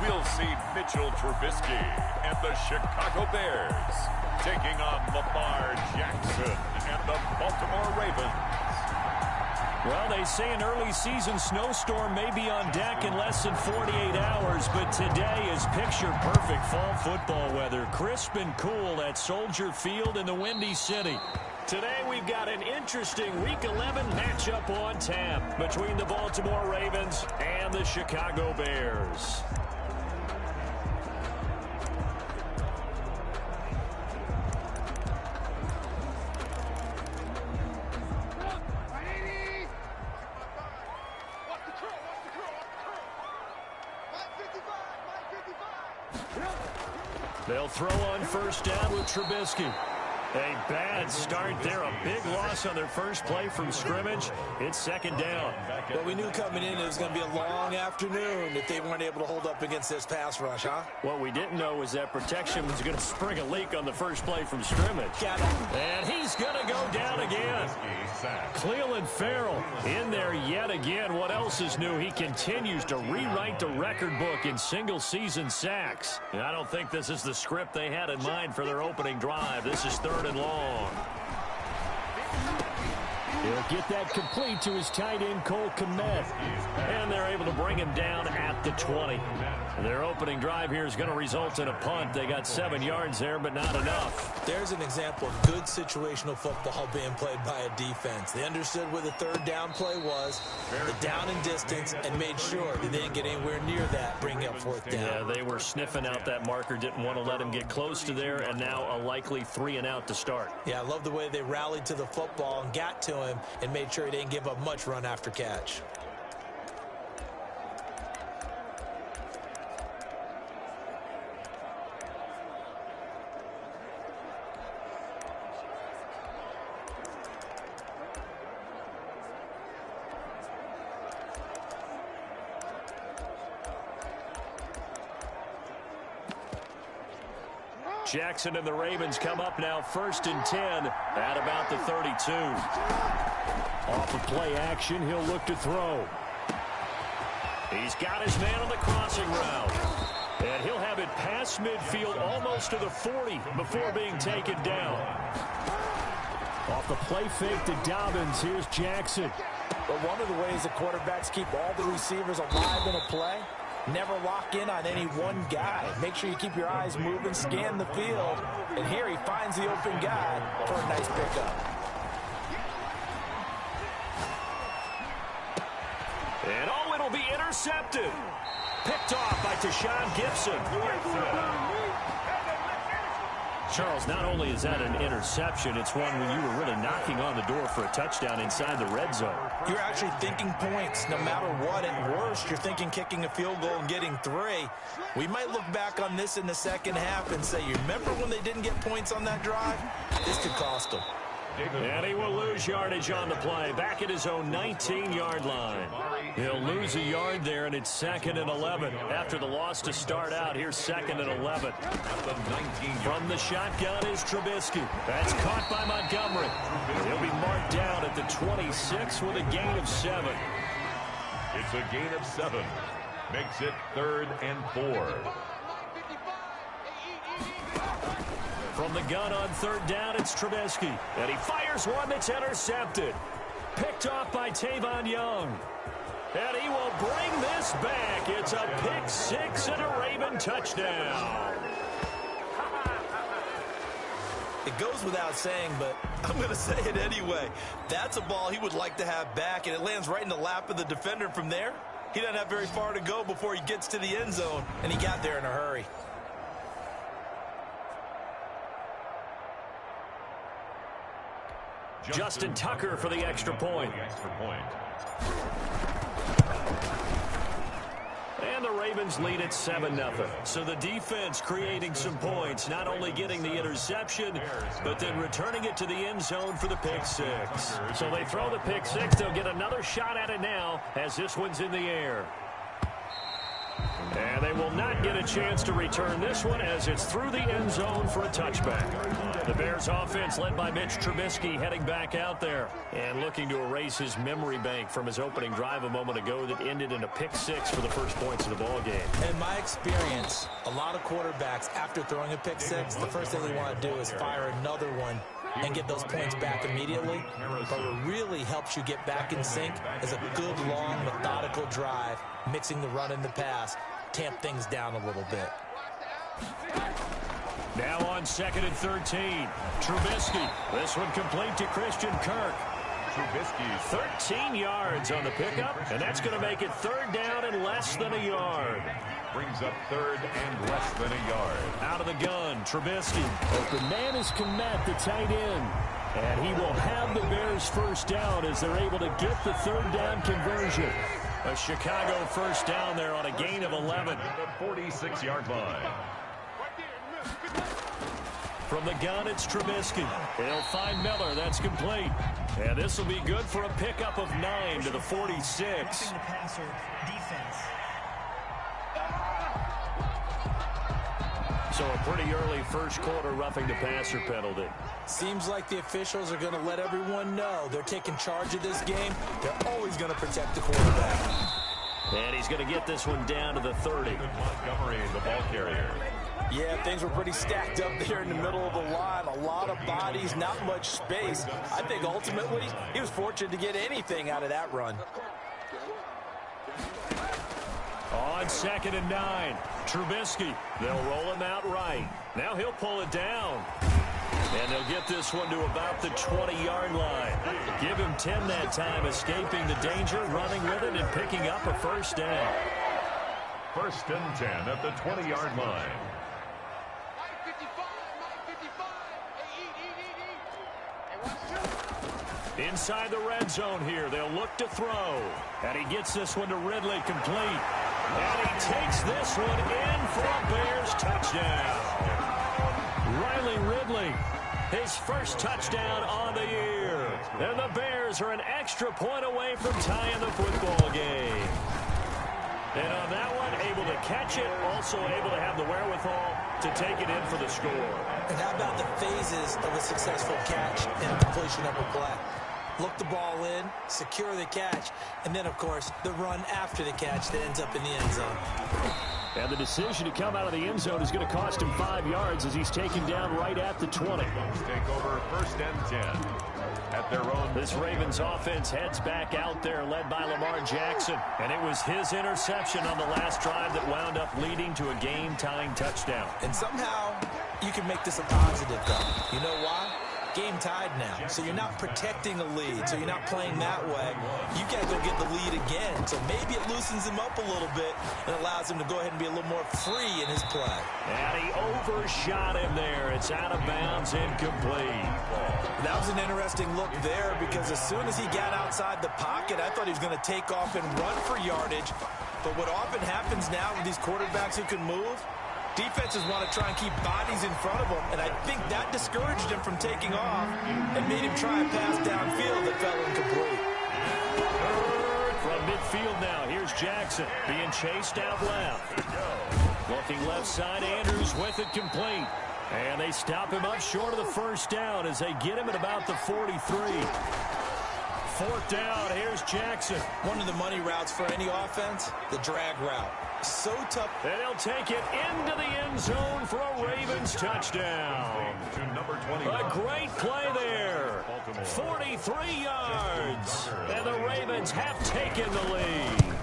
we'll see Mitchell Trubisky and the Chicago Bears taking on Lamar Jackson and the Baltimore Ravens. Well, they say an early season snowstorm may be on deck in less than 48 hours, but today is picture-perfect fall football weather. Crisp and cool at Soldier Field in the Windy City. Today we've got an interesting Week 11 matchup on tap between the Baltimore Ravens and the Chicago Bears. They'll throw on first down with Trubisky. A bad start there. A big loss on their first play from scrimmage. It's second down. Well, we knew coming in it was going to be a long afternoon if they weren't able to hold up against this pass rush, huh? What we didn't know was that protection was going to spring a leak on the first play from scrimmage. And he's going to go down again. Cleveland Farrell in there yet again. What else is new? He continues to rewrite the record book in single-season sacks. And I don't think this is the script they had in mind for their opening drive. This is third and long. He'll get that complete to his tight end, Cole Kmet. And they're able to bring him down at the 20. Their opening drive here is going to result in a punt. They got 7 yards there, but not enough. There's an example of good situational football being played by a defense. They understood where the third down play was, the down and distance, and made sure that they didn't get anywhere near that, bringing up fourth down. Yeah, they were sniffing out that marker, didn't want to let him get close to there, and now a likely 3 and out to start. Yeah, I love the way they rallied to the football and got to him and made sure he didn't give up much run after catch. Jackson and the Ravens come up now first and 10 at about the 32. Off of play action, he'll look to throw. He's got his man on the crossing route. And he'll have it past midfield almost to the 40 before being taken down. Off the play fake to Dobbins, here's Jackson. But one of the ways that quarterbacks keep all the receivers alive in a play, never lock in on any one guy. Make sure you keep your eyes moving, scan the field. And here he finds the open guy for a nice pickup. And oh, it'll be intercepted. Picked off by Tashawn Gibson. Charles, not only is that an interception, it's one where you were really knocking on the door for a touchdown inside the red zone. You're actually thinking points no matter what. At worst, you're thinking kicking a field goal and getting 3. We might look back on this in the second half and say, you remember when they didn't get points on that drive? This could cost them. And he will lose yardage on the play, back at his own 19-yard line. He'll lose a yard there, and it's 2nd and 11. After the loss to start out, here's 2nd and 11. From the shotgun is Trubisky. That's caught by Montgomery. He'll be marked down at the 26 with a gain of 7. It's a gain of 7. Makes it 3rd and 4. From the gun on 3rd down, it's Trubisky. And he fires one that's intercepted. Picked off by Tavon Young. And he will bring this back. It's a pick 6 and a Raven touchdown. It goes without saying, but I'm going to say it anyway. That's a ball he would like to have back, and it lands right in the lap of the defender from there. He doesn't have very far to go before he gets to the end zone, and he got there in a hurry. Justin Tucker for the extra point. And the Ravens lead at 7-0. So the defense creating some points, not only getting the interception, but then returning it to the end zone for the pick 6. So they throw the pick 6. They'll get another shot at it now as this one's in the air. And they will not get a chance to return this one as it's through the end zone for a touchback. The Bears offense led by Mitch Trubisky heading back out there and looking to erase his memory bank from his opening drive a moment ago that ended in a pick-6 for the first points of the ball game. In my experience, a lot of quarterbacks, after throwing a pick-6, the first thing they want to do is fire another one and get those points back immediately. But what really helps you get back in sync is a good, long, methodical drive, mixing the run and the pass, tamp things down a little bit. Now on 2nd and 13, Trubisky. This one complete to Christian Kirk. Trubisky 13 yards on the pickup, and that's going to make it 3rd down and less than a yard. brings up 3rd and less than a yard. Out of the gun, Trubisky. Open man is Kmet, the tight end. And he will have the Bears first down as they're able to get the 3rd down conversion. A Chicago first down there on a gain of 11. The 46-yard line. From the gun, it's Trubisky. He'll find Miller. That's complete. And this will be good for a pickup of 9 to the 46. So a pretty early first quarter roughing the passer penalty. Seems like the officials are going to let everyone know they're taking charge of this game. They're always going to protect the quarterback. And he's going to get this one down to the 30. Montgomery, the ball carrier. Yeah, things were pretty stacked up there in the middle of the line. A lot of bodies, not much space. I think ultimately he was fortunate to get anything out of that run. On 2nd and 9, Trubisky. They'll roll him out right. Now he'll pull it down. And they'll get this one to about the 20-yard line. Give him 10 that time, escaping the danger, running with it, and picking up a first down. 1st and 10 at the 20-yard line. Inside the red zone here, they'll look to throw. And he gets this one to Ridley, complete. And he takes this one in for a Bears touchdown. Riley Ridley, his first touchdown on the year. And the Bears are an extra point away from tying the football game. And on that one, able to catch it, also able to have the wherewithal to take it in for the score. And how about the phases of a successful catch and completion of a play? Look the ball in, secure the catch, and then, of course, the run after the catch that ends up in the end zone. And the decision to come out of the end zone is going to cost him 5 yards as he's taken down right at the 20. Take over 1st and 10 at their own. This Ravens offense heads back out there, led by Lamar Jackson. And it was his interception on the last drive that wound up leading to a game-tying touchdown. And somehow you can make this a positive, though. You know why? Game tied now, so you're not protecting a lead, so you're not playing that way. You got to go get the lead again, so maybe it loosens him up a little bit and allows him to go ahead and be a little more free in his play. And he overshot him there. It's out of bounds, incomplete. That was an interesting look there because as soon as he got outside the pocket, I thought he was going to take off and run for yardage. But what often happens now with these quarterbacks who can move, defenses want to try and keep bodies in front of them, and I think that discouraged him from taking off and made him try a pass downfield that fell incomplete. From midfield now, here's Jackson being chased out left. Looking left side, Andrews with it complete. And they stop him up short of the first down as they get him at about the 43. 4th down, here's Jackson. One of the money routes for any offense, the drag route. So tough. And he'll take it into the end zone for a Ravens touchdown. To number 21. A great play there. 43 yards. And the Ravens have taken the lead.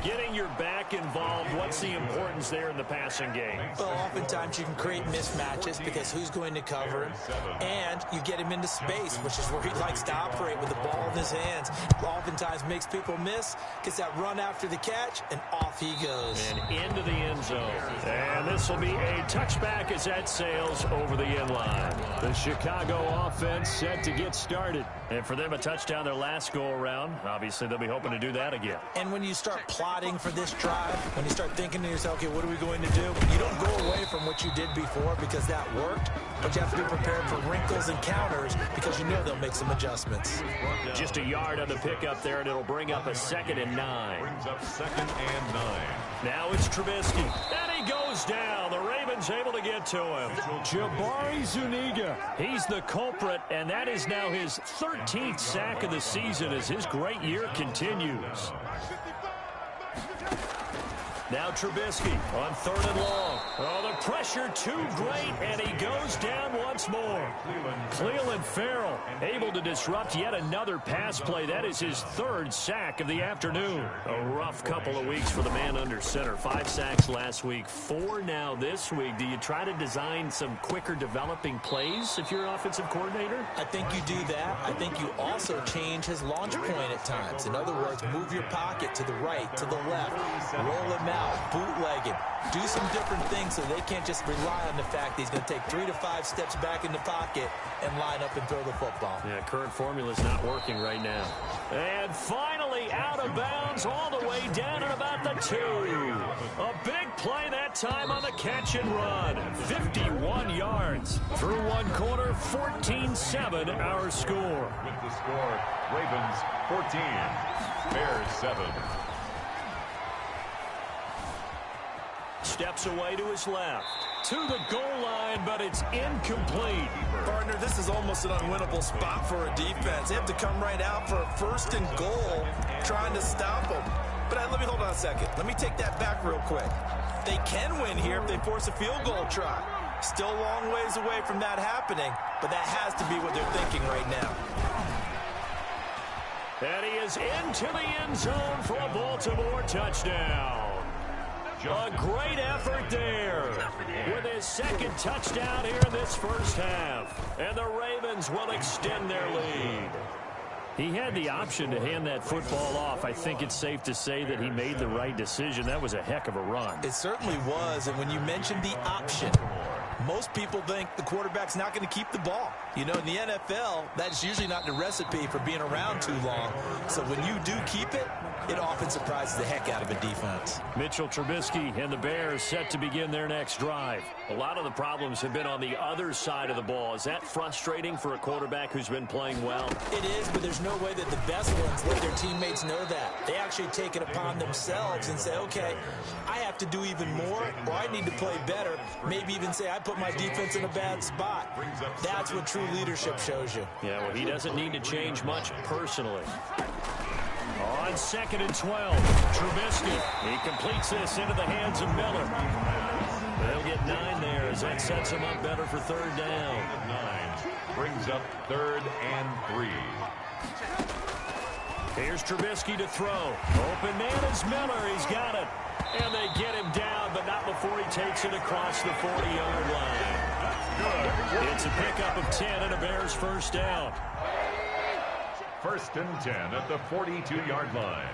Getting your back involved, what's the importance there in the passing game? Well, oftentimes you can create mismatches because who's going to cover him, and you get him into space, which is where he likes to operate with the ball in his hands. Oftentimes makes people miss, gets that run after the catch, and off he goes. And into the end zone. And this will be a touchback as that sails over the end line. The Chicago offense set to get started. And for them, a touchdown their last go-around. Obviously, they'll be hoping to do that again. And when you start plotting plotting for this drive, when you start thinking to yourself, okay, what are we going to do? You don't go away from what you did before because that worked, but you have to be prepared for wrinkles and counters because you know they'll make some adjustments. Just a yard on the pickup there, and it'll bring up a 2nd and 9. Brings up 2nd and 9. Now it's Trubisky, and he goes down. The Ravens able to get to him. Jabari Zuniga, he's the culprit, and that is now his 13th sack of the season as his great year continues. Now Trubisky on 3rd and long. Oh, the pressure too great, and he goes down once more. Cleveland Farrell able to disrupt yet another pass play. That is his 3rd sack of the afternoon. A rough couple of weeks for the man under center. 5 sacks last week, 4 now this week. Do you try to design some quicker developing plays if you're an offensive coordinator? I think you do that. I think you also change his launch point at times. In other words, move your pocket to the right, to the left, roll him out, bootleg it. Do some different things so they can't just rely on the fact that he's going to take 3 to 5 steps back in the pocket and line up and throw the football. Yeah, current formula is not working right now. And finally out of bounds all the way down at about the 2. A big play that time on the catch and run. 51 yards. Through one quarter, 14-7 our score. With the score, Ravens 14, Bears 7. Steps away to his left. To the goal line, but it's incomplete. Partner, this is almost an unwinnable spot for a defense. They have to come right out for a 1st and goal, trying to stop them. But let me hold on a second. Let me take that back real quick. They can win here if they force a field goal try. Still a long ways away from that happening, but that has to be what they're thinking right now. And he is into the end zone for a Baltimore touchdown. A great effort there with his 2nd touchdown here in this first half. And the Ravens will extend their lead. He had the option to hand that football off. I think it's safe to say that he made the right decision. That was a heck of a run. It certainly was. And when you mentioned the option, most people think the quarterback's not going to keep the ball. You know, in the NFL, that's usually not the recipe for being around too long. So when you do keep it, it often surprises the heck out of a defense. Mitchell Trubisky and the Bears set to begin their next drive. A lot of the problems have been on the other side of the ball. Is that frustrating for a quarterback who's been playing well? It is, but there's no way that the best ones let their teammates know that. They actually take it upon themselves and say, okay, I have to do even more, or I need to play better. Maybe even say, I put my defense in a bad spot. That's what true leadership shows you. Yeah, well, he doesn't need to change much personally. On 2nd and 12, Trubisky. He completes this into the hands of Miller. They'll get 9 there as that sets him up better for 3rd down. 9 brings up 3rd and 3. Here's Trubisky to throw. Open man is Miller. He's got it. And they get him down, but not before he takes it across the 40-yard line. It's a pickup of 10 and a Bears 1st down. 1st and 10 at the 42-yard line.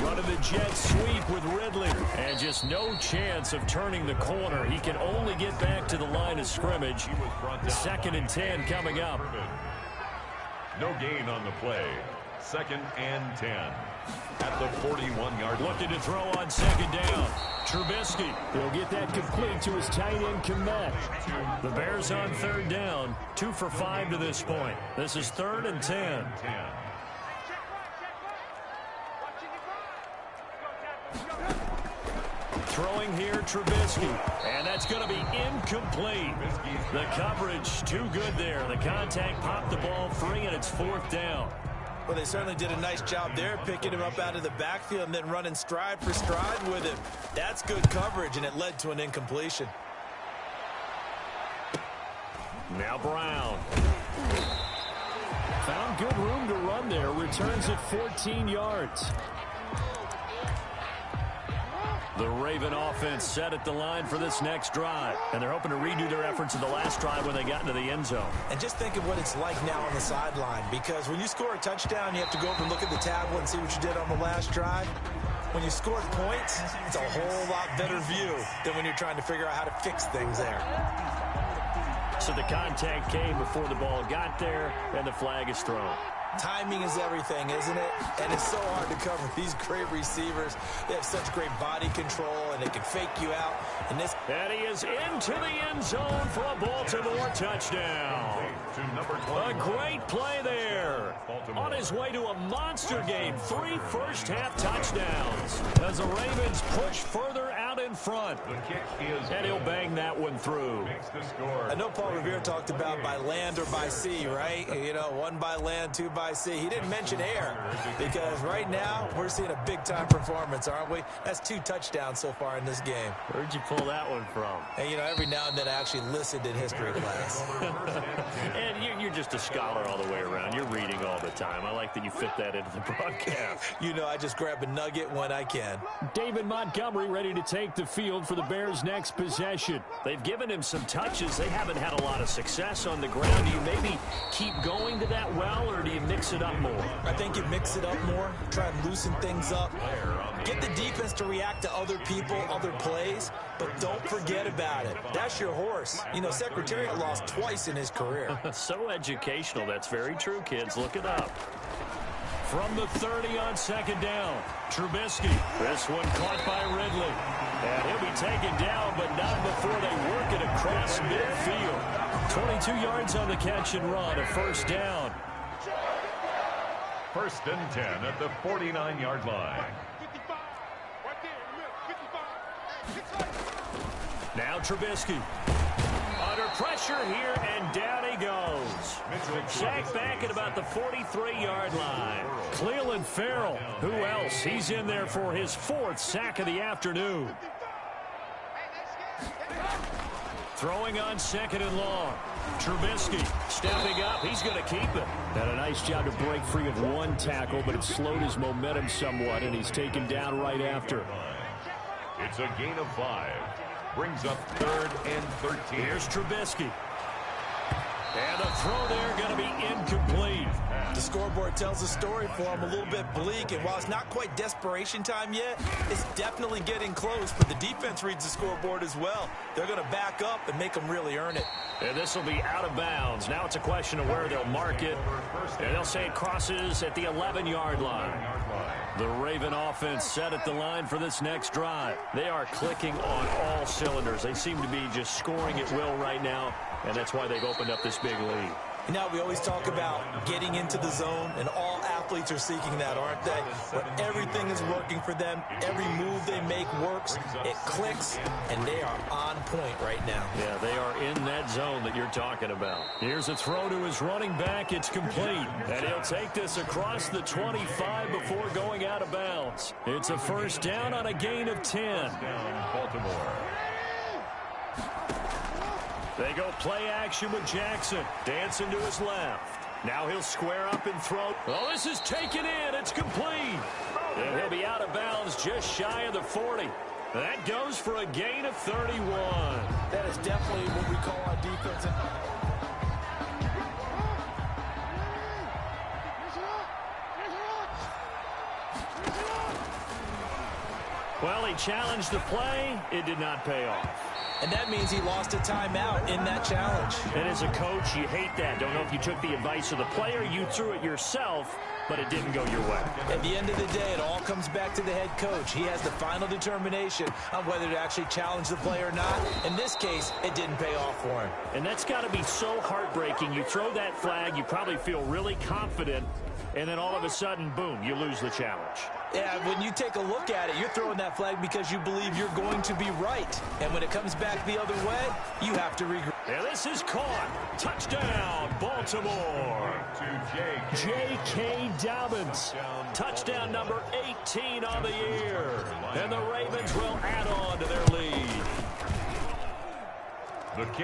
Running the jet sweep with Ridley. And just no chance of turning the corner. He can only get back to the line of scrimmage. 2nd and 10 coming up. No gain on the play. 2nd and 10 at the 41-yard line. Looking to throw on 2nd down. Trubisky. He'll get that complete to his tight end, Komet. The Bears on 3rd down. 2 for 5 to this point. This is 3rd and 10. Throwing here, Trubisky. And that's going to be incomplete. The coverage too good there. The contact popped the ball free, and it's 4th down. Well, they certainly did a nice job there, picking him up out of the backfield and then running stride for stride with him. That's good coverage, and it led to an incompletion. Now Brown. Found good room to run there. Returns at 14 yards. The Raven offense set at the line for this next drive. And they're hoping to redo their efforts in the last drive when they got into the end zone. And just think of what it's like now on the sideline. Because when you score a touchdown, you have to go over and look at the tablet and see what you did on the last drive. When you score points, it's a whole lot better view than when you're trying to figure out how to fix things there. So the contact came before the ball got there, and the flag is thrown. Timing is everything, isn't it? And it's so hard to cover these great receivers. They have such great body control, and they can fake you out. And he is into the end zone for a Baltimore touchdown. A great play there. On his way to a monster game, 3 first-half touchdowns as the Ravens push further out in front. And he'll bang that one through. I know Paul Revere talked about by land or by sea, right? You know, 1 by land, 2 by sea. He didn't mention air because right now we're seeing a big-time performance, aren't we? That's 2 touchdowns so far in this game. Where'd you pull that one from? And, you know, every now and then I actually listened in history class. And you're just a scholar all the way around. You're reading all the time. I like that you fit that into the broadcast. You know, I just grab a nugget when I can. David Montgomery ready to take the field for the Bears' next possession. They've given him some touches. They haven't had a lot of success on the ground. Do you maybe keep going to that well, or do you mix it up more? I think you mix it up more, try and loosen things up. Get the defense to react to other people, other plays, but don't forget about it. That's your horse. You know, Secretariat lost twice in his career. So educational. That's very true, kids. Look it up. From the 30 on second down, Trubisky. This one caught by Ridley. And he'll be taken down, but not before they work it across midfield. 22 yards on the catch and run, a first down. 1st and 10 at the 49-yard line. Now Trubisky. Under pressure here, and down he goes. Sacked back at about the 43-yard line. Clelin Ferrell. Who else? He's in there for his 4th sack of the afternoon. Throwing on 2nd and long. Trubisky stepping up. He's going to keep it. Had a nice job to break free of 1 tackle, but it slowed his momentum somewhat, and he's taken down right after. It's a gain of 5. Brings up 3rd and 13. Here's Trubisky. And the throw there going to be incomplete. The scoreboard tells a story for him, a little bit bleak, and while it's not quite desperation time yet, it's definitely getting close, but the defense reads the scoreboard as well. They're going to back up and make them really earn it. And this will be out of bounds. Now it's a question of where they'll mark it. And they'll say it crosses at the 11-yard line. The Raven offense set at the line for this next drive. They are clicking on all cylinders. They seem to be just scoring at will right now, and that's why they've opened up this big lead. You know, we always talk about getting into the zone, and all athletes are seeking that, aren't they? Where everything is working for them, every move they make works, it clicks, and they are on point right now. Yeah, they are in that zone that you're talking about. Here's a throw to his running back. It's complete, and he'll take this across the 25 before going out of bounds. It's a first down on a gain of 10. Baltimore. They go play action with Jackson. Dancing to his left. Now he'll square up and throw. Oh, this is taken in. It's complete. And he'll be out of bounds just shy of the 40. That goes for a gain of 31. That is definitely what we call our defense. Well, he challenged the play. It did not pay off. And that means he lost a timeout in that challenge. And as a coach, you hate that. Don't know if you took the advice of the player, you threw it yourself, but it didn't go your way. At the end of the day, it all comes back to the head coach. He has the final determination on whether to actually challenge the play or not. In this case, it didn't pay off for him. And that's got to be so heartbreaking. You throw that flag, you probably feel really confident, and then all of a sudden, boom, you lose the challenge. Yeah, when you take a look at it, you're throwing that flag because you believe you're going to be right. And when it comes back the other way, you have to regret. Yeah, this is caught. Touchdown, Baltimore. J.K. Dobbins. Touchdown number 18 on the year. And the Ravens will add on to their lead.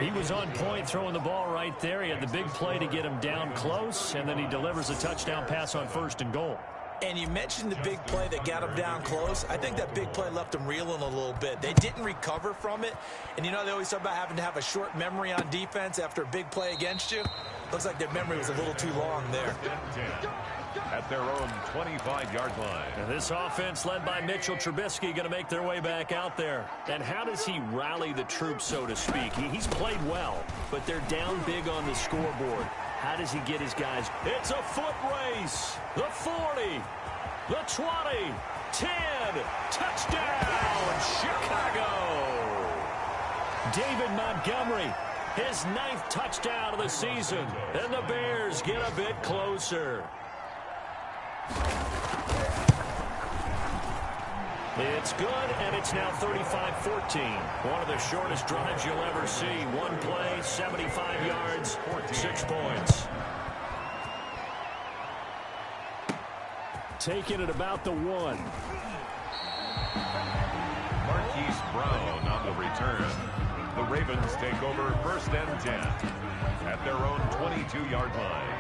He was on point throwing the ball right there. He had the big play to get him down close, and then he delivers a touchdown pass on 1st and goal. And you mentioned the big play that got him down close. I think that big play left him reeling a little bit. They didn't recover from it. And, you know, they always talk about having to have a short memory on defense after a big play against you. Looks like their memory was a little too long there. at their own 25-yard line. And this offense led by Mitchell Trubisky going to make their way back out there. And how does he rally the troops, so to speak? He's played well, but they're down big on the scoreboard. How does he get his guys? It's a foot race. The 40, the 20, 10, touchdown, Chicago. David Montgomery, his 9th touchdown of the season, and the Bears get a bit closer. It's good, and it's now 35-14. One of the shortest drives you'll ever see. One play, 75 yards, 6 points. Taking it about the 1. Marquise Brown on the return. The Ravens take over 1st and 10 at their own 22-yard line.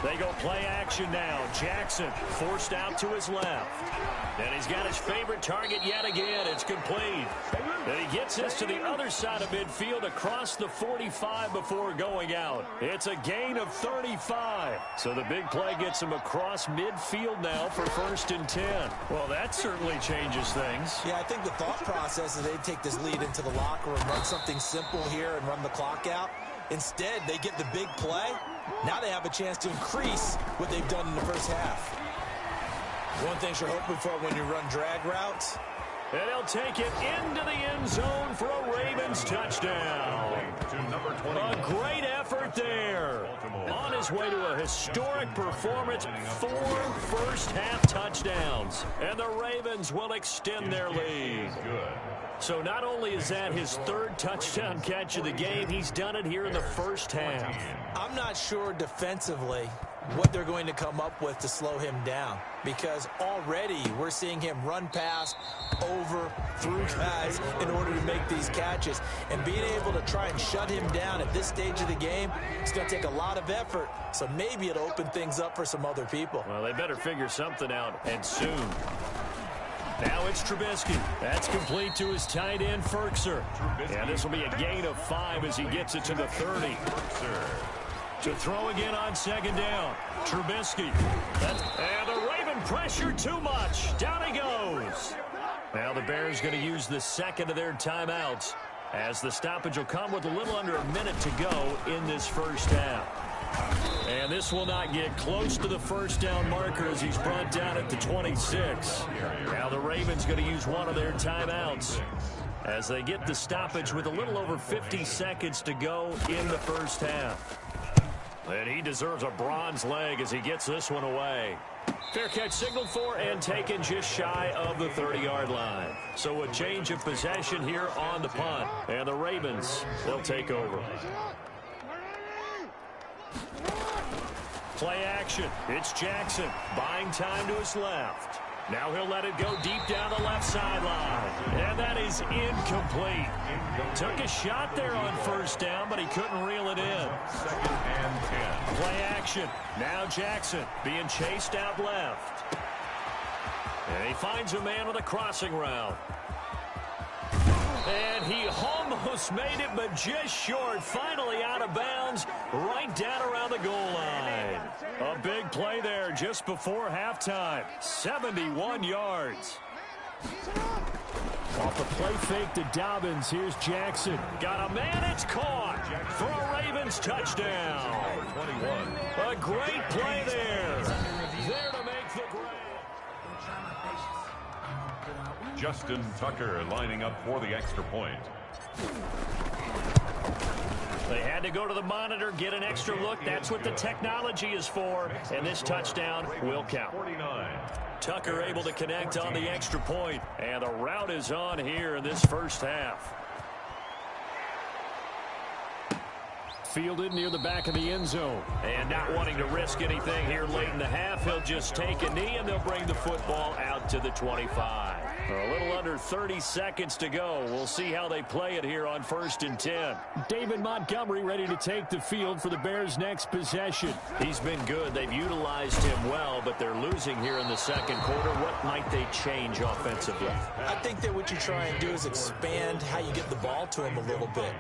They go play action now. Jackson forced out to his left. And he's got his favorite target yet again. It's complete. And he gets this to the other side of midfield across the 45 before going out. It's a gain of 35. So the big play gets him across midfield now for 1st and 10. Well, that certainly changes things. Yeah, I think the thought process is they'd take this lead into the locker room, run something simple here and run the clock out. Instead, they get the big play. Now they have a chance to increase what they've done in the first half. One thing you're hoping for when you run drag routes. And he'll take it into the end zone for a Ravens touchdown. A great effort there. On his way to a historic performance, 4 first-half touchdowns. And the Ravens will extend their lead. So not only is that his 3rd touchdown catch of the game, he's done it here in the first half. I'm not sure defensively what they're going to come up with to slow him down, because already we're seeing him run past, over, through guys in order to make these catches. And being able to try and shut him down at this stage of the game, it's going to take a lot of effort. So maybe it'll open things up for some other people. Well, they better figure something out, and soon. Now it's Trubisky. That's complete to his tight end, Ferkser. And this will be a gain of 5 as he gets it to the 30. To throw again on 2nd down. Trubisky. And the Raven pressure too much. Down he goes. Now the Bears going to use the 2nd of their timeouts, as the stoppage will come with a little under a minute to go in this first half. And this will not get close to the first down marker as he's brought down at the 26. Now the Ravens going to use one of their timeouts as they get the stoppage with a little over 50 seconds to go in the first half. And he deserves a bronze leg as he gets this one away. Fair catch signaled for and taken just shy of the 30-yard line. So a change of possession here on the punt. And the Ravens, they'll take over. Play action. It's Jackson buying time to his left. Now he'll let it go deep down the left sideline. And that is incomplete. Took a shot there on 1st down, but he couldn't reel it in. 2nd and 10. Play action. Now Jackson being chased out left. And he finds a man with a crossing route. And he almost made it, but just short. Finally out of bounds, right down around the goal line. A big play there just before halftime. 71 yards. Off the play fake to Dobbins, here's Jackson. Got a man, it's caught for a Ravens touchdown. 21. A great play there. There to make the grab. Justin Tucker lining up for the extra point. They had to go to the monitor, get an extra look. That's what the technology is for. And this touchdown will count. 49. Tucker able to connect on the extra point. And the route is on here in this first half. Fielded near the back of the end zone. And not wanting to risk anything here late in the half, he'll just take a knee and they'll bring the football out to the 25. A little under 30 seconds to go. We'll see how they play it here on 1st and 10. David Montgomery ready to take the field for the Bears' next possession. He's been good. They've utilized him well, but they're losing here in the second quarter. What might they change offensively? I think that what you try and do is expand how you get the ball to him a little bit.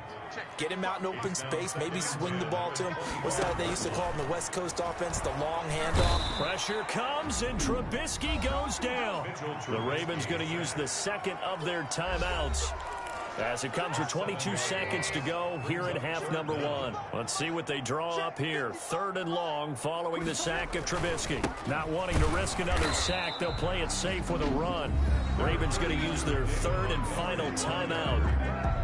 Get him out in open space, maybe swing the ball to him. What's that they used to call in the West Coast offense, the long handoff? Pressure comes, and Trubisky goes down. The Ravens going to use the second of their timeouts as it comes with 22 seconds to go here in half number 1. Let's see what they draw up here. 3rd and long following the sack of Trubisky. Not wanting to risk another sack, they'll play it safe with a run. Ravens going to use their 3rd and final timeout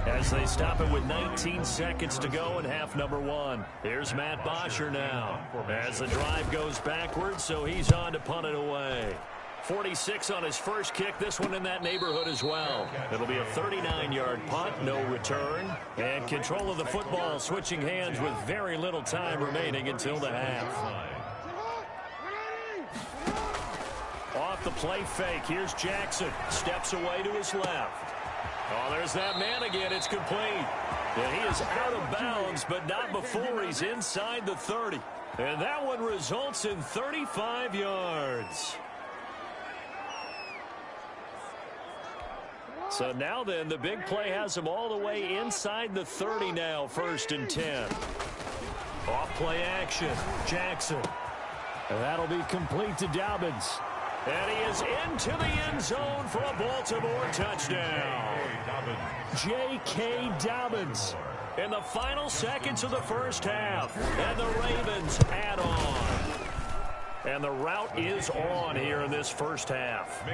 as they stop it with 19 seconds to go in half number 1. Here's Matt Bosher now as the drive goes backwards, so he's on to punt it away. 46 on his first kick, this one in that neighborhood as well. It'll be a 39-yard punt, no return. And control of the football switching hands with very little time remaining until the half. Off the play fake, here's Jackson. Steps away to his left. Oh, there's that man again. It's complete. And he is out of bounds, but not before he's inside the 30. And that one results in 35 yards. So now then, the big play has him all the way inside the 30 now, 1st and 10. Off play action, Jackson. And that'll be complete to Dobbins. And he is into the end zone for a Baltimore touchdown. J.K. Dobbins. In the final seconds of the first half. And the Ravens add on. And the route is on here in this first half.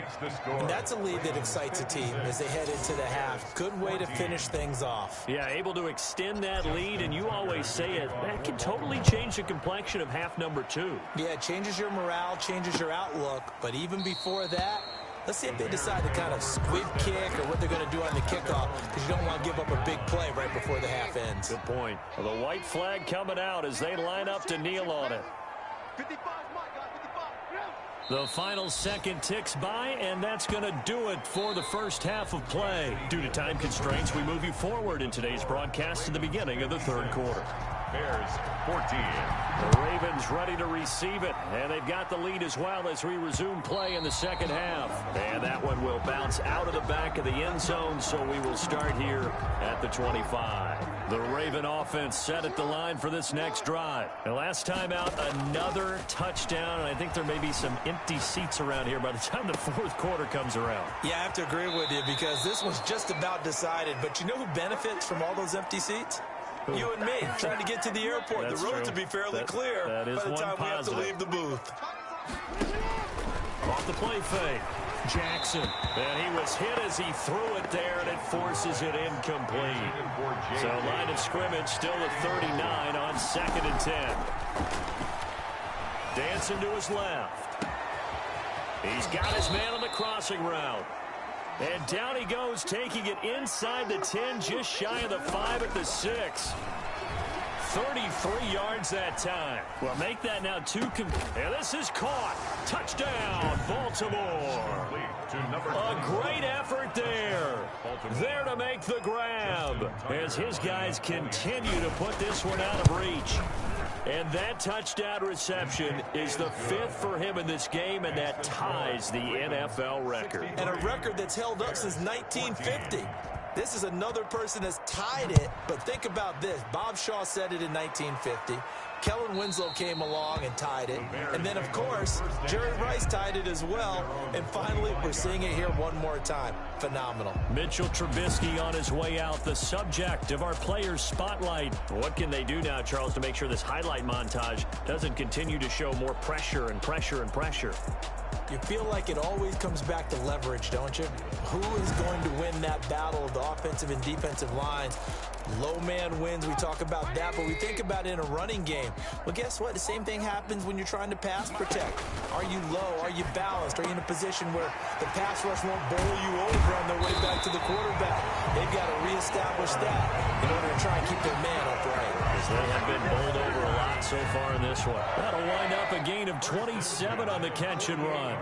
And that's a lead that excites a team as they head into the half. Good way to finish things off. Yeah, able to extend that lead, and you always say it, that can totally change the complexion of half number 2. Yeah, it changes your morale, changes your outlook, but even before that, let's see if they decide to kind of squib kick or what they're going to do on the kickoff, because you don't want to give up a big play right before the half ends. Good point. Well, the white flag coming out as they line up to kneel on it. The final second ticks by, and that's going to do it for the first half of play. Due to time constraints, we move you forward in today's broadcast to the beginning of the third quarter. Bears 14. The Ravens ready to receive it, and they've got the lead as well as we resume play in the second half. And that one will bounce out of the back of the end zone, so we will start here at the 25. The Raven offense set at the line for this next drive. The last time out, another touchdown, and I think there may be some empty seats around here by the time the fourth quarter comes around. Yeah, I have to agree with you because this was just about decided. But you know who benefits from all those empty seats? You and me, trying to get to the airport. The road to be fairly clear by the time we have to leave the booth. Off the play fake. Jackson. And he was hit as he threw it there, and it forces it incomplete. So line of scrimmage still at 39 on 2nd and 10. Dancing to his left. He's got his man on the crossing route. And down he goes, taking it inside the 10, just shy of the 5 at the 6. 33 yards that time. Well, make that now 2. And this is caught. Touchdown, Baltimore. A great effort there. There to make the grab as his guys continue to put this one out of reach. And that touchdown reception is the 5th for him in this game, and that ties the NFL record. And a record that's held up since 1950. This is another person that's tied it, but think about this. Bob Shaw said it in 1950. Kellen Winslow came along and tied it. And then, of course, Jerry Rice tied it as well. And finally, we're seeing it here one more time. Phenomenal. Mitchell Trubisky on his way out, the subject of our players' spotlight. What can they do now, Charles, to make sure this highlight montage doesn't continue to show more pressure and pressure and pressure? You feel like it always comes back to leverage, don't you? Who is going to win that battle of the offensive and defensive lines? Low man wins. We talk about that, but we think about it in a running game. Well, guess what? The same thing happens when you're trying to pass protect. Are you low? Are you balanced? Are you in a position where the pass rush won't bowl you over on their way back to the quarterback? They've got to reestablish that in order to try and keep their man upright. Because they have been bowled over a lot so far in this one. That'll wind up a gain of 27 on the catch and run.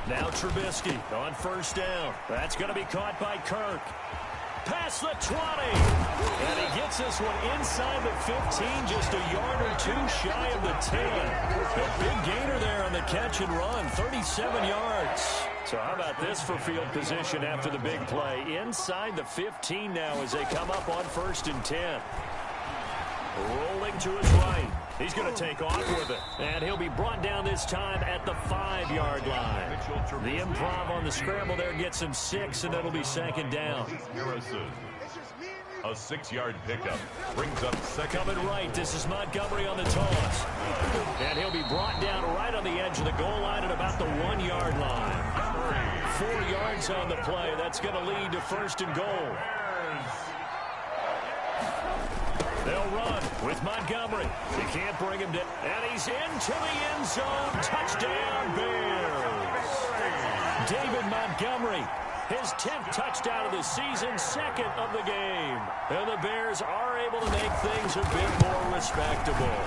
Now Trubisky on first down. That's going to be caught by Kirk. Past the 20. And he gets this one inside the 15, just a yard or two shy of the 10. A big gainer there on the catch and run, 37 yards. So how about this for field position after the big play? Inside the 15 now as they come up on 1st and 10. Rolling to his right. He's going to take off with it. And he'll be brought down this time at the 5-yard line. The improv on the scramble there gets him 6, and it'll be 2nd down. A 6-yard pickup brings up second. Coming right, this is Montgomery on the toss. And he'll be brought down right on the edge of the goal line at about the 1-yard line. 4 yards on the play. That's going to lead to 1st and goal. They'll run with Montgomery. He can't bring him down. And he's into the end zone. Touchdown, Bears. David Montgomery, his 10th touchdown of the season, 2nd of the game. And the Bears are able to make things a bit more respectable.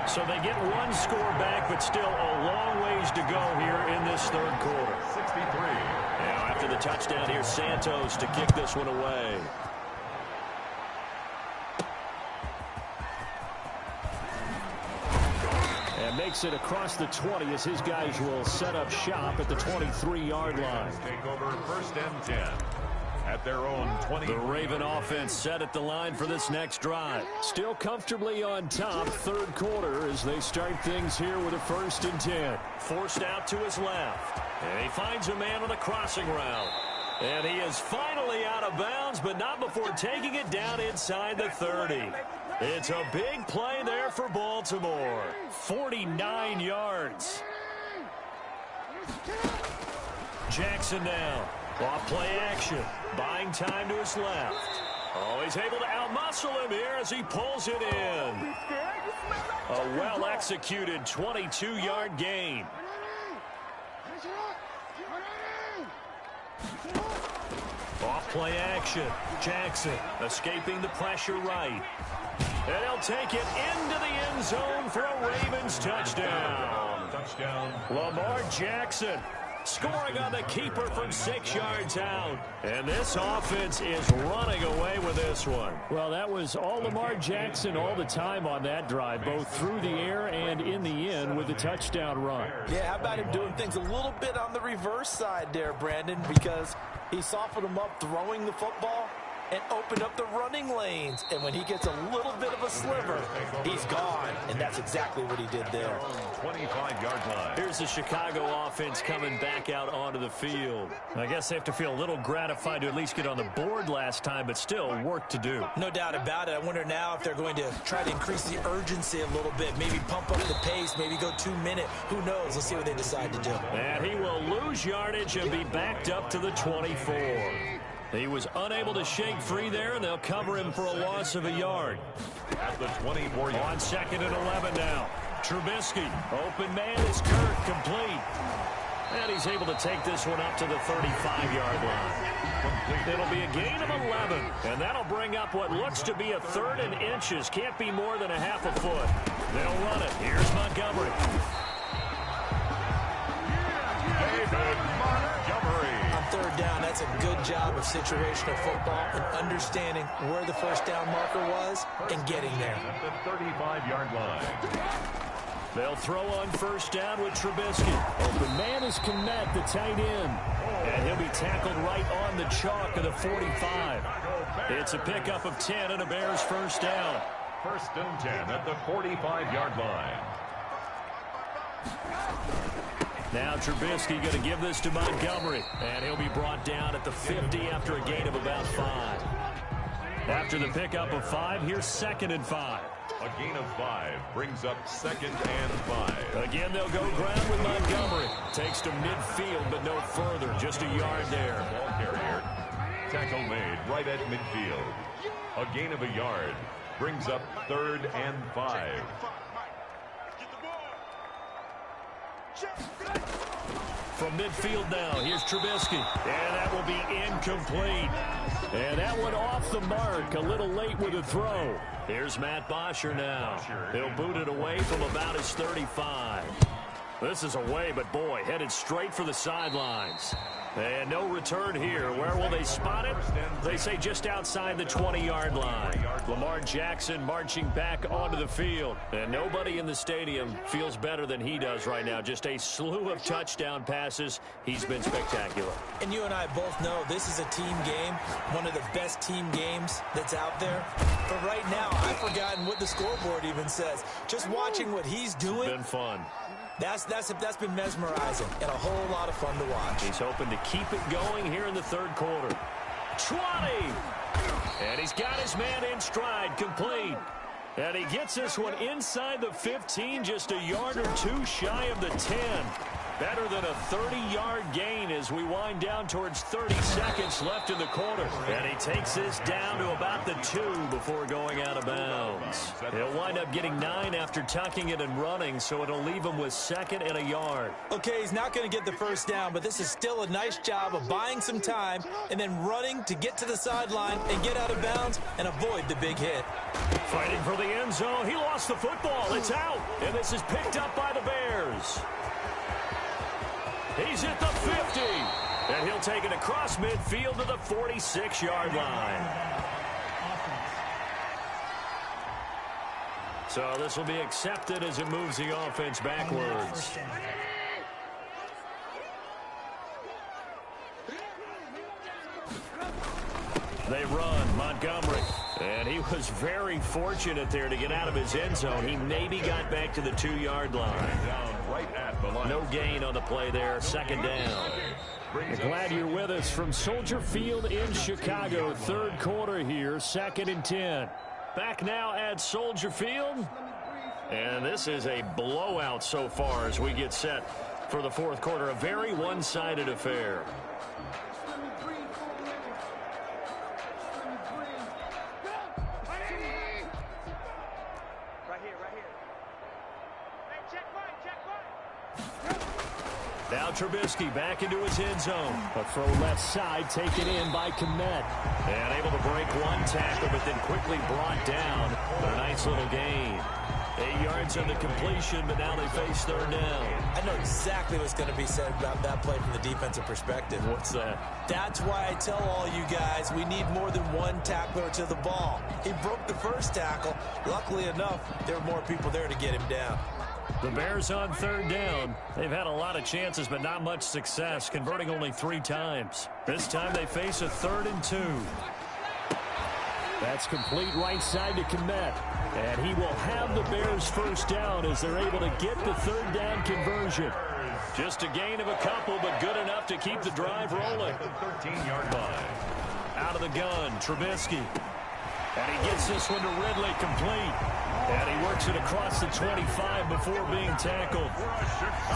So they get 1 score back, but still a long ways to go here in this 3rd quarter. 63. Now after the touchdown, here's Santos to kick this one away. And makes it across the 20 as his guys will set up shop at the 23-yard line. Take over 1st and 10 at their own 20. The Raven offense set at the line for this next drive. Still comfortably on top, 3rd quarter as they start things here with a 1st and 10. Forced out to his left. And he finds a man on the crossing route. And he is finally out of bounds, but not before taking it down inside the 30. It's a big play there for Baltimore. 49 yards. Jackson now. Off play action. Buying time to his left. Oh, he's able to outmuscle him here as he pulls it in. A well-executed 22-yard gain. Off play action. Jackson escaping the pressure right. And he'll take it into the end zone for a Ravens touchdown. Lamar Jackson scoring on the keeper from 6 yards out. And this offense is running away with this one. Well, that was all Lamar Jackson all the time on that drive, both through the air and in the end with the touchdown run. Yeah, how about him doing things a little bit on the reverse side there, Brandon, because he softened him up throwing the football and opened up the running lanes. And when he gets a little bit of a sliver, he's gone. And that's exactly what he did there. 25-yard line. Here's the Chicago offense coming back out onto the field. I guess they have to feel a little gratified to at least get on the board last time, but still work to do. No doubt about it. I wonder now if they're going to try to increase the urgency a little bit, maybe pump up the pace, maybe go 2-minute. Who knows? Let's see what they decide to do. And he will lose yardage and be backed up to the 24. He was unable to shake free there, and they'll cover him for a loss of a yard. At the 24-yard. On 2nd and 11 now. Trubisky, open man is Kirk, complete. And he's able to take this one up to the 35-yard line. It'll be a gain of 11, and that'll bring up what looks to be a 3rd and inches. Can't be more than a half a foot. They'll run it. Here's Montgomery. David Montgomery. On 3rd down, that's a good job of situational football and understanding where the 1st down marker was and getting there. At the 35-yard line. They'll throw on 1st down with Trubisky. Open man is Kmet, the tight end. And he'll be tackled right on the chalk of the 45. It's a pickup of 10 and a Bears 1st down. 1st and 10 at the 45-yard line. Now Trubisky going to give this to Montgomery. And he'll be brought down at the 50 after a gain of about 5. After the pickup of 5, here's 2nd and 5. A gain of 5 brings up 2nd and 5. Again, they'll go ground with Montgomery. Takes to midfield, but no further. Just a yard there. Ball carrier. Tackle made right at midfield. A gain of a yard brings up 3rd and 5. From midfield now, here's Trubisky. And that will be incomplete. And that one off the mark, a little late with a throw. Here's Matt Bosher now. He'll boot it away from about his 35. This is away, but boy, headed straight for the sidelines. And no return here. Where will they spot it? They say just outside the 20-yard line. Lamar Jackson marching back onto the field. And nobody in the stadium feels better than he does right now. Just a slew of touchdown passes. He's been spectacular. And you and I both know this is a team game, one of the best team games that's out there. But right now, I've forgotten what the scoreboard even says. Just watching what he's doing. It's been fun. That's been mesmerizing and a whole lot of fun to watch. He's hoping to keep it going here in the third quarter. 20! And he's got his man in stride, complete. And he gets this one inside the 15, just a yard or two shy of the 10. Better than a 30-yard gain as we wind down towards 30 seconds left in the quarter. And he takes this down to about the 2 before going out of bounds. He'll wind up getting 9 after tucking it and running, so it'll leave him with 2nd and a yard. Okay, he's not going to get the first down, but this is still a nice job of buying some time and then running to get to the sideline and get out of bounds and avoid the big hit. Fighting for the end zone. He lost the football. It's out. And this is picked up by the Bears. He's at the 50, and he'll take it across midfield to the 46-yard line. So this will be accepted as it moves the offense backwards. They run, Montgomery. And he was very fortunate there to get out of his end zone. He maybe got back to the 2-yard line. No gain on the play there. 2nd down. Glad you're with us from Soldier Field in Chicago. Third quarter here, 2nd and 10. Back now at Soldier Field. And this is a blowout so far as we get set for the fourth quarter. A very one-sided affair. Now Trubisky back into his end zone. A throw left side, taken in by Kmet. And able to break one tackle, but then quickly brought down. But a nice little gain. 8 yards on the completion, but now they face 3rd down. I know exactly what's going to be said about that play from the defensive perspective. What's that? That's why I tell all you guys we need more than one tackler to the ball. He broke the first tackle. Luckily enough, there were more people there to get him down. The Bears on 3rd down. They've had a lot of chances, but not much success, converting only 3 times. This time they face a 3rd and 2. That's complete right side to Kmet. And he will have the Bears first down as they're able to get the 3rd down conversion. Just a gain of a couple, but good enough to keep the drive rolling. 13-yard line. Out of the gun, Trubisky. And he gets this one to Ridley, complete. And he works it across the 25 before being tackled.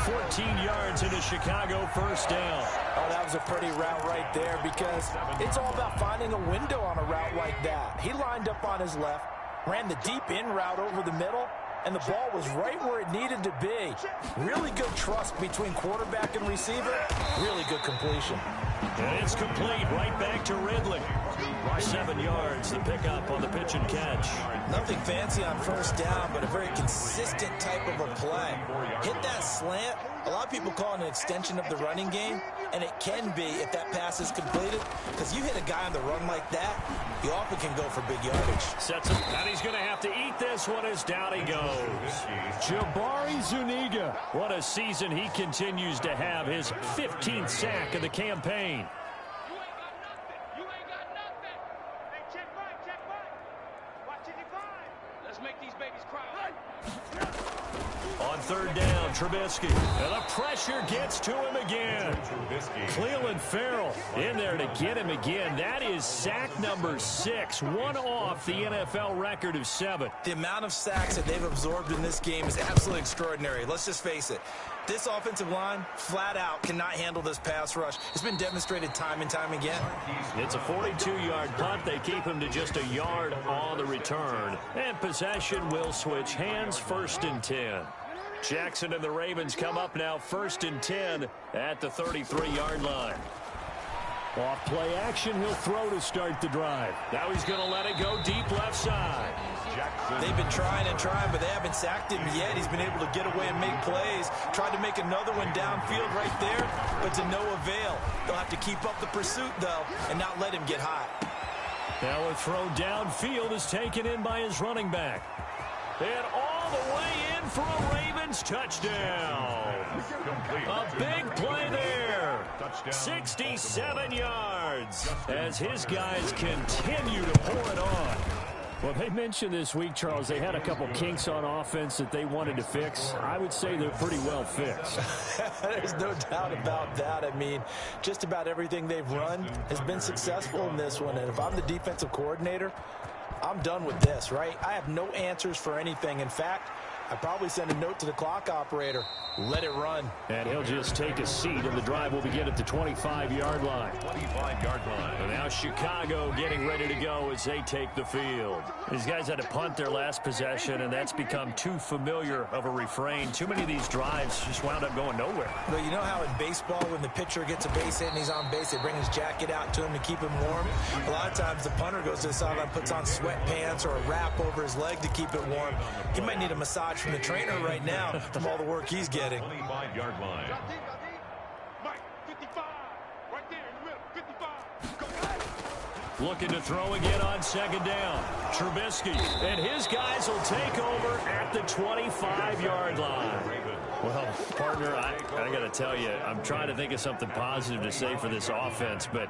14 yards into Chicago, first down. Oh, that was a pretty route right there because it's all about finding a window on a route like that. He lined up on his left, ran the deep in route over the middle, and the ball was right where it needed to be. Really good trust between quarterback and receiver. Really good completion. And it's complete right back to Ridley. 7 yards, the pickup on the pitch and catch. Nothing fancy on first down, but a very consistent type of a play. Hit that slant. A lot of people call it an extension of the running game, and it can be if that pass is completed, because you hit a guy on the run like that, you often can go for big yardage. Sets him, and he's going to have to eat this one as down he goes. Jabari Zuniga. What a season he continues to have, his 15th sack of the campaign. On 3rd down, Trubisky. And the pressure gets to him again. Cleveland Farrell in there to get him again. That is sack number 6, one off the NFL record of 7. The amount of sacks that they've absorbed in this game is absolutely extraordinary. Let's just face it. This offensive line, flat out, cannot handle this pass rush. It's been demonstrated time and time again. It's a 42-yard punt. They keep him to just a yard on the return. And possession will switch hands, 1st and 10. Jackson and the Ravens come up now 1st and 10 at the 33-yard line. Off play action, he'll throw to start the drive. Now he's going to let it go deep left side. They've been trying and trying, but they haven't sacked him yet. He's been able to get away and make plays. Tried to make another one downfield right there, but to no avail. They'll have to keep up the pursuit, though, and not let him get hot. Now a throw downfield is taken in by his running back. And all the way in for a Ravens touchdown. A big play there. 67 yards as his guys continue to pour it on. Well, they mentioned this week, Charles, they had a couple kinks on offense that they wanted to fix. I would say they're pretty well fixed. There's no doubt about that. I mean, just about everything they've run has been successful in this one. And if I'm the defensive coordinator, I'm done with this, right? I have no answers for anything. In fact, I'd probably send a note to the clock operator. Let it run. And he'll just take a seat, and the drive will begin at the 25-yard line. 25-yard line. And now Chicago getting ready to go as they take the field. These guys had to punt their last possession, and that's become too familiar of a refrain. Too many of these drives just wound up going nowhere. But you know how in baseball, when the pitcher gets a base hit and he's on base, they bring his jacket out to him to keep him warm? A lot of times the punter goes to the sideline, puts on sweatpants or a wrap over his leg to keep it warm. He might need a massage from the trainer right now from all the work he's getting. 25-yard line. Looking to throw again on second down. Trubisky and his guys will take over at the 25-yard line. Well, partner, I got to tell you, I'm trying to think of something positive to say for this offense, but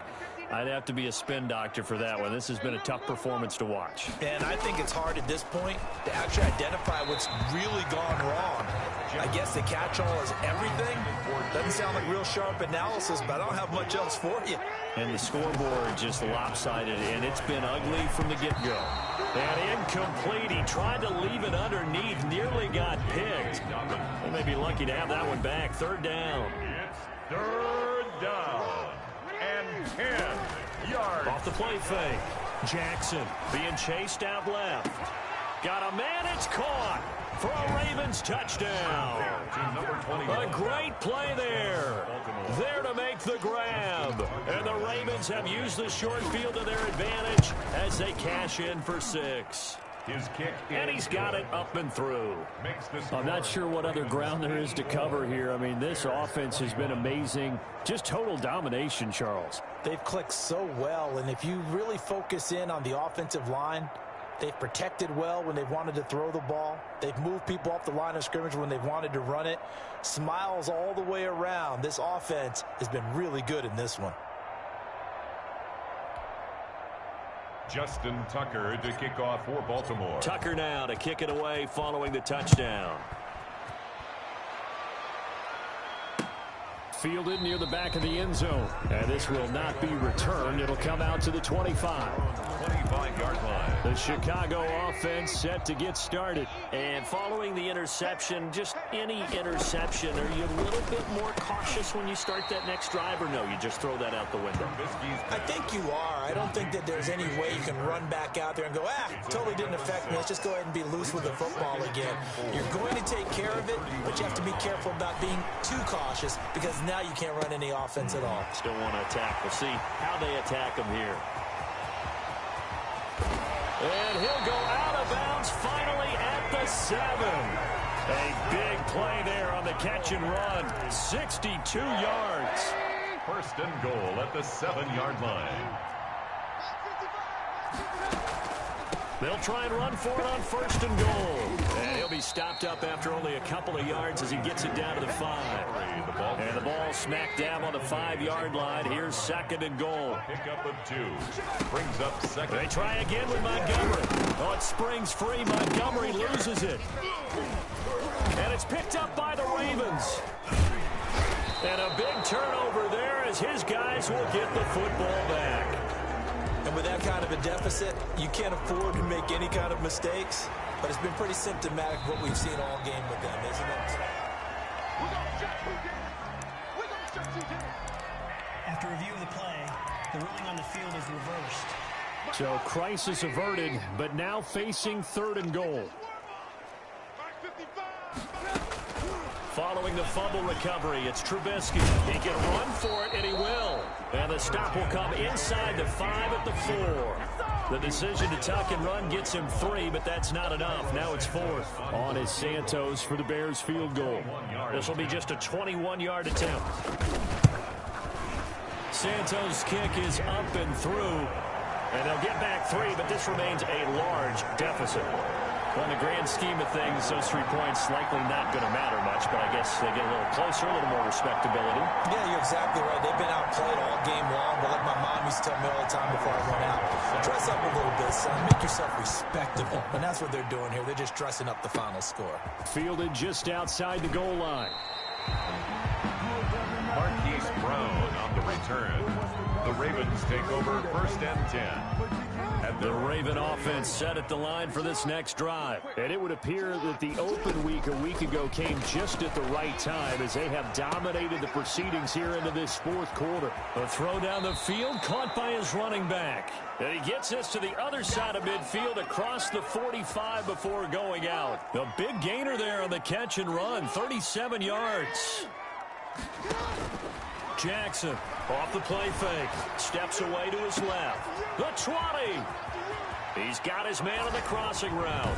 I'd have to be a spin doctor for that one. This has been a tough performance to watch. And I think it's hard at this point to actually identify what's really gone wrong. I guess the catch-all is everything. Doesn't sound like real sharp analysis, but I don't have much else for you. And the scoreboard just lopsided, and it's been ugly from the get-go. And incomplete. He tried to leave it underneath, nearly got picked. They may be lucky to have that one back. Third down. It's third down and 10 yards. Off the play fake. Jackson being chased out left. Got a man, it's caught for a Ravens touchdown. A great play there. There to make the grab. And the Ravens have used the short field to their advantage as they cash in for 6. His kick, and he's got it up and through. I'm not sure what other ground there is to cover here. I mean, this offense has been amazing. Just total domination, Charles. They've clicked so well, and if you really focus in on the offensive line, they've protected well when they've wanted to throw the ball. They've moved people off the line of scrimmage when they've wanted to run it. Smiles all the way around. This offense has been really good in this one. Justin Tucker to kick off for Baltimore. Tucker now to kick it away following the touchdown. Fielded near the back of the end zone. And this will not be returned. It'll come out to the 25. 25-yard line. The Chicago offense set to get started. And following the interception, just any interception, are you a little bit more cautious when you start that next drive, or no, you just throw that out the window? I think you are. I don't think that there's any way you can run back out there and go, totally didn't affect me. Let's just go ahead and be loose with the football again. You're going to take care of it, but you have to be careful about being too cautious because now you can't run any offense at all. Still want to attack. We'll see how they attack him here. And he'll go out of bounds finally at the 7. A big play there on the catch and run. 62 yards. First and goal at the 7-yard line. They'll try and run for it on first and goal. And he'll be stopped up after only a couple of yards as he gets it down to the 5. And the ball smack dab on the 5-yard line. Here's second and goal. Pickup of 2. Brings up second. They try again with Montgomery. Oh, it springs free. Montgomery loses it. And it's picked up by the Ravens. And a big turnover there as his guys will get the football back. And with that kind of a deficit, you can't afford to make any kind of mistakes. But it's been pretty symptomatic of what we've seen all game with them, isn't it? After review of the play, the ruling on the field is reversed. So crisis averted, but now facing third and goal. Following the fumble recovery, it's Trubisky. He can run for it, and he will. And the stop will come inside the 5 at the 4. The decision to tuck and run gets him 3, but that's not enough. Now it's 4th. On is Santos for the Bears field goal. This will be just a 21-yard attempt. Santos' kick is up and through, and they'll get back 3, but this remains a large deficit. Well, in the grand scheme of things, those 3 points likely not going to matter much, but I guess they get a little closer, a little more respectability. Yeah, you're exactly right. They've been outplayed all game long, but like my mom used to tell me all the time before I went out, dress up a little bit, son. Make yourself respectable. And that's what they're doing here. They're just dressing up the final score. Fielded just outside the goal line. Marquise Brown on the return. The Ravens take over 1st and 10. The Raven offense set at the line for this next drive. And it would appear that the open week a week ago came just at the right time as they have dominated the proceedings here into this 4th quarter. A throw down the field caught by his running back. And he gets this to the other side of midfield across the 45 before going out. A big gainer there on the catch and run, 37 yards. Jackson off the play fake. Steps away to his left. The 20. He's got his man on the crossing route.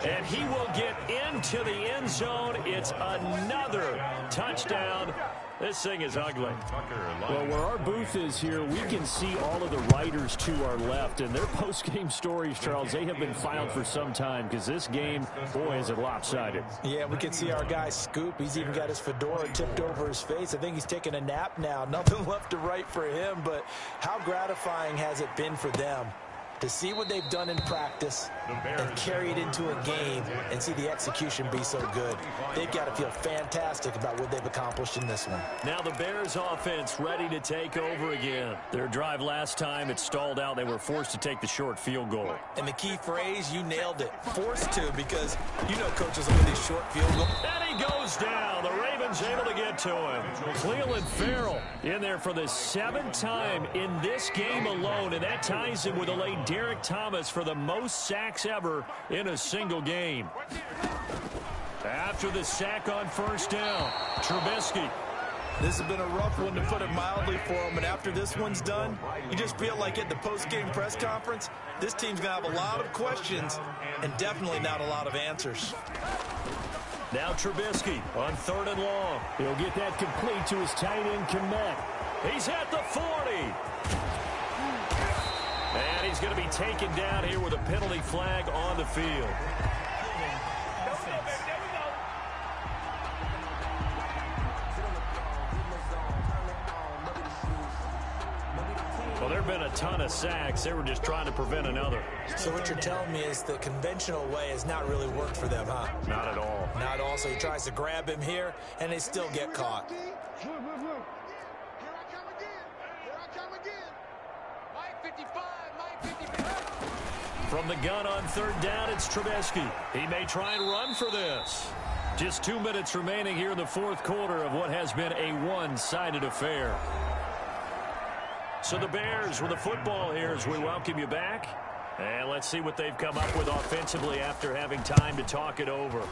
And he will get into the end zone. It's another touchdown. This thing is ugly. Well, where our booth is here, we can see all of the writers to our left. And their post-game stories, Charles, they have been filed for some time because this game, boy, is it lopsided. Yeah, we can see our guy Scoop. He's even got his fedora tipped over his face. I think he's taking a nap now. Nothing left to write for him, but how gratifying has it been for them to see what they've done in practice and carry it into a game and see the execution be so good. They've got to feel fantastic about what they've accomplished in this one. Now the Bears offense ready to take over again. Their drive last time, it stalled out. They were forced to take the short field goal. And the key phrase, you nailed it. Forced to, because you know coaches look at these short field goals. And he goes down. The Ravens able to get to him. Cleveland Farrell in there for the 7th time in this game alone, and that ties him with a late Derek Thomas for the most sacks ever in a single game. After the sack on 1st down, Trubisky. This has been a rough one, to put it mildly, for him. And after this one's done, you just feel like at the post-game press conference, this team's going to have a lot of questions and definitely not a lot of answers. Now Trubisky on 3rd and long. He'll get that complete to his tight end, Komet. He's at the 40. And he's going to be taken down here with a penalty flag on the field. Well, there have been a ton of sacks. They were just trying to prevent another. So what you're telling me is the conventional way has not really worked for them, huh? Not at all. Not at all. So he tries to grab him here, and they still get caught. From the gun on 3rd down, it's Trubisky. He may try and run for this. Just 2 minutes remaining here in the 4th quarter of what has been a one-sided affair. So the Bears with the football here as we welcome you back. And let's see what they've come up with offensively after having time to talk it over.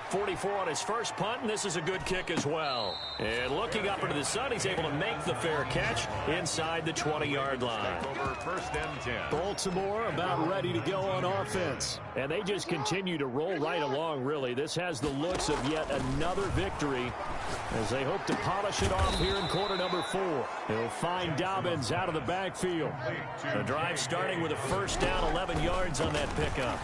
44 on his first punt, and this is a good kick as well. And looking up into the sun, he's able to make the fair catch inside the 20-yard line. Over 1st and 10. Baltimore about ready to go on offense. And they just continue to roll right along, really. This has the looks of yet another victory as they hope to polish it off here in quarter number 4. He'll find Dobbins out of the backfield. The drive starting with a 1st down, 11 yards on that pickup.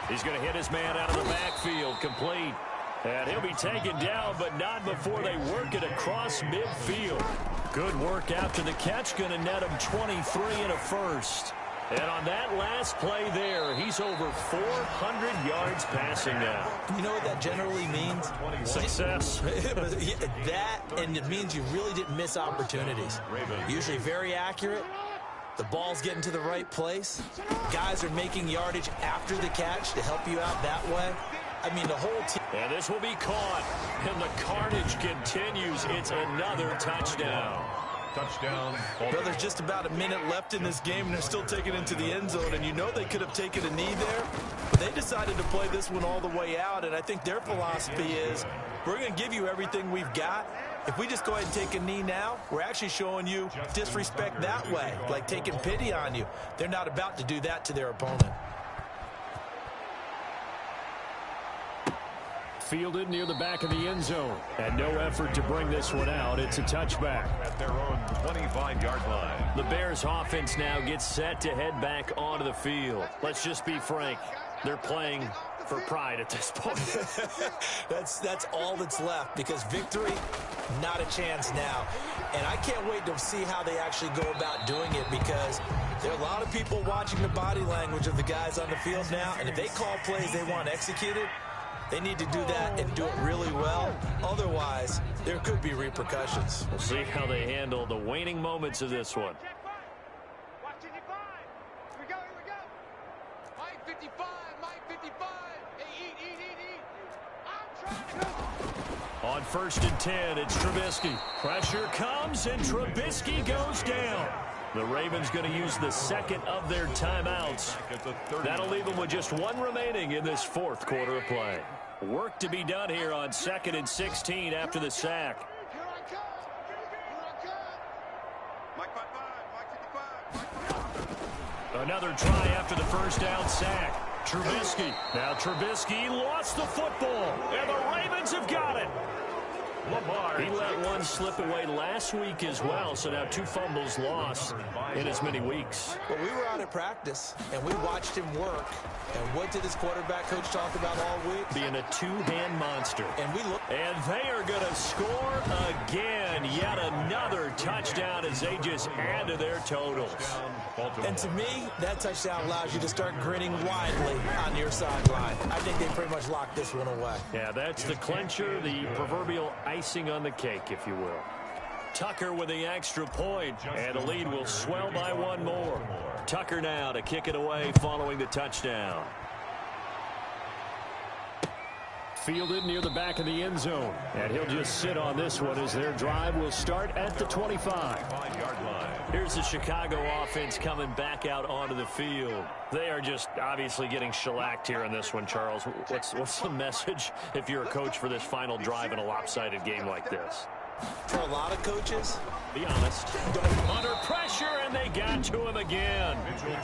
He's going to hit his man out of the backfield, complete. And he'll be taken down, but not before they work it across midfield. Good work after the catch, going to net him 23 and a 1st. And on that last play there, he's over 400 yards passing now. You know what that generally means? Success. That, and it means you really didn't miss opportunities. Usually very accurate. The ball's getting to the right place. Guys are making yardage after the catch to help you out that way. I mean, the whole team. And this will be caught. And the carnage continues. It's another touchdown. Touchdown. Well, there's just about a minute left in this game, and they're still taking it into the end zone. And you know they could have taken a knee there, but they decided to play this one all the way out. And I think their philosophy is, we're going to give you everything we've got, If we just go ahead and take a knee now, we're actually showing you disrespect that way, like taking pity on you. They're not about to do that to their opponent. Fielded near the back of the end zone. And no effort to bring this one out. It's a touchback. At their own 25-yard line. The Bears offense now gets set to head back onto the field. Let's just be frank. They're playing for pride at this point. That's all that's left, because victory, not a chance now. And I can't wait to see how they actually go about doing it, because there are a lot of people watching the body language of the guys on the field now, and if they call plays they want executed, they need to do that and do it really well. Otherwise, there could be repercussions. We'll see how they handle the waning moments of this one. On 1st and 10, it's Trubisky. Pressure comes, and Trubisky goes down. The Ravens going to use the second of their timeouts. That'll leave them with just one remaining in this fourth quarter of play. Work to be done here on 2nd and 16 after the sack. Another try after the first down sack. Trubisky. Now Trubisky lost the football, and the Ravens have got it. He let one slip away last week as well, so now 2 fumbles lost in as many weeks. Well, we were out at practice, and we watched him work. And what did his quarterback coach talk about all week? Being a two-hand monster. And they are going to score again. Yet another touchdown as they just add to their totals. And to me, that touchdown allows you to start grinning widely on your sideline. I think they pretty much locked this one away. Yeah, that's the clincher, the proverbial icing on the cake, if you will. Tucker with the extra point, and the lead will swell by one more. Tucker now to kick it away following the touchdown. Fielded near the back of the end zone. And he'll just sit on this one as their drive will start at the 25. Here's the Chicago offense coming back out onto the field. They are just obviously getting shellacked here in this one, Charles. What's the message if you're a coach for this final drive in a lopsided game like this? For a lot of coaches, be honest. Under pressure, and they got to him again.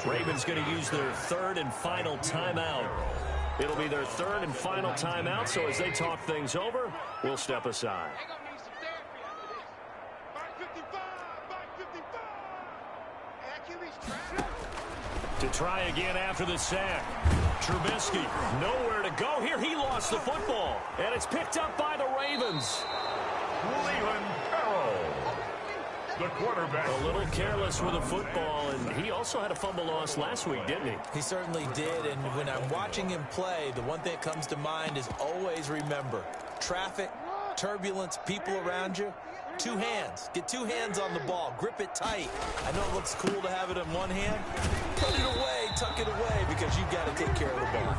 Ravens going to use their third and final timeout. It'll be their third and final timeout, so as they talk things over, we'll step aside. To try again after the sack. Trubisky, nowhere to go here. He lost the football, and it's picked up by the Ravens. The quarterback. A little careless with the football, and he also had a fumble loss last week, didn't he? He certainly did, and when I'm watching him play, the one thing that comes to mind is always remember, traffic, turbulence, people around you, 2 hands. Get 2 hands on the ball. Grip it tight. I know it looks cool to have it in one hand. Put it away, tuck it away, because you've got to take care of the ball.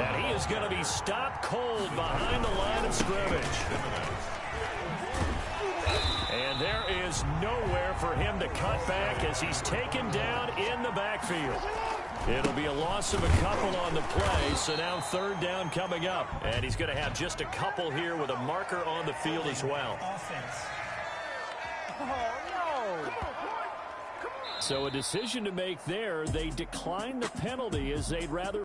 And he is going to be stopped cold behind the line of scrimmage. And there is nowhere for him to cut back as he's taken down in the backfield. It'll be a loss of a couple on the play, so now 3rd down coming up. And he's going to have just a couple here with a marker on the field as well. So a decision to make there. They decline the penalty as they'd rather